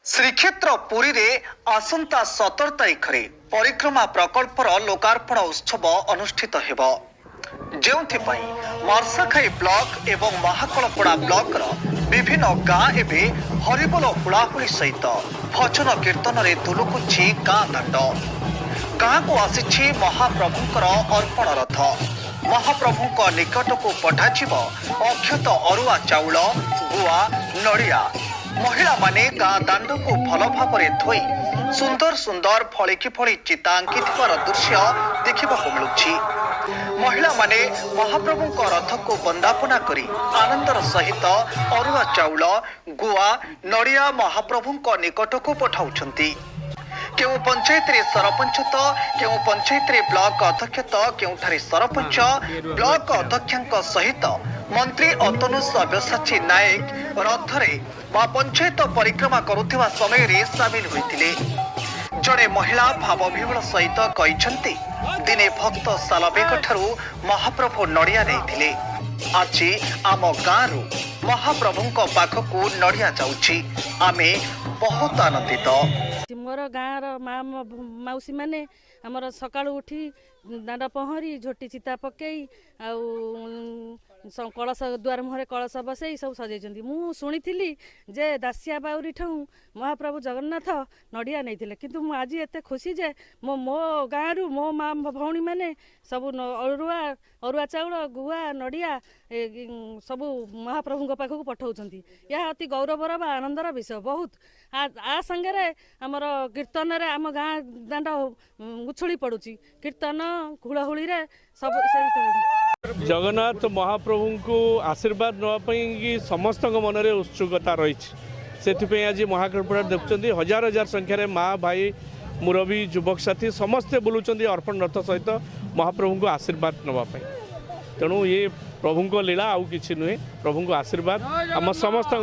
श्रीक्षेत्र पुरी रे आसंता 17 तारिख रे परिक्रमा प्रकल्पर लोकार्पण उत्सव अनुष्ठित हेबो जेउथिपाई मार्साखाई ब्लॉक एवं महाकलपड़ा ब्लॉक रो विभिन्न गाँ एवं हरिबोल हुलाहुली सहित भजन कीर्तन रे दुलुकुछि गाँ दांड गाँ को आसी महाप्रभुंकर अर्पण रथ महाप्रभुंक निकट को पठाजिब अक्षत अरुआ चाउल गुआ नड़िया महिला माने गाँ दांड को भल भाव धोई सुंदर सुंदर फलिकी फली चितांकी दृश्य देखा मिलुछि। महिला माने महाप्रभु रथ को वंदापना करी आनंदर सहित अरुआ चाउल गुआ नड़िया महाप्रभु निकट को पठाउछंती। केउ पंचायत रे सरपंच तो केउ पंचायत रे ब्लॉक अध्यक्ष तो केउठारे सरपंच ब्लॉक अध्यक्षक सहित मंत्री अतनु सब्यसाची नायक रथरे वा पंचायत परिक्रमा करुथिबा समय रे शामिल होइतिले। जड़े महिला भावविह्वल सहित कहिसंती दिने भक्त सालबेग ठारू महाप्रभु नड़िया नेइथिले। आज आम गाँरु महाप्रभुंक पाखकू नड़िया जाउछि आमे बहुत आनंदित। मोर गाँर मौसी मैंने आमर सका उठी दांड पहरी झोटी चिता पकई कलश द्वार मुहरे कलश बसई सब सजाई। मु शुणी जे दासिया बाउरी ठाऊ महाप्रभु जगन्नाथ नड़िया नहीं किंतु मु आज एत खुशी जे मो गाँरु मो माँ भौणी मैंने सब अरुआ चाउल गुआ नड़िया सबू महाप्रभु पाखक पठाउछंती। यह अति गौरवर आनंदर विषय बहुत आ संगे आमर कीर्तन रे आम गाँ दांड उछुली पड़ुची कीर्तन हुलाहुली रे सब जगन्नाथ महाप्रभु को आशीर्वाद नापी समस्त मन में उत्सुकता रही से आज महाकल्पना देखुं हजार हजार संख्यार माँ भाई मुरबी युवक साथी समस्ते बुलूँ अर्पण रथ सहित महाप्रभु को आशीर्वाद नापी। तेणु ये प्रभु लीला आउ कि नुहे प्रभु को आशीर्वाद आम समस्त।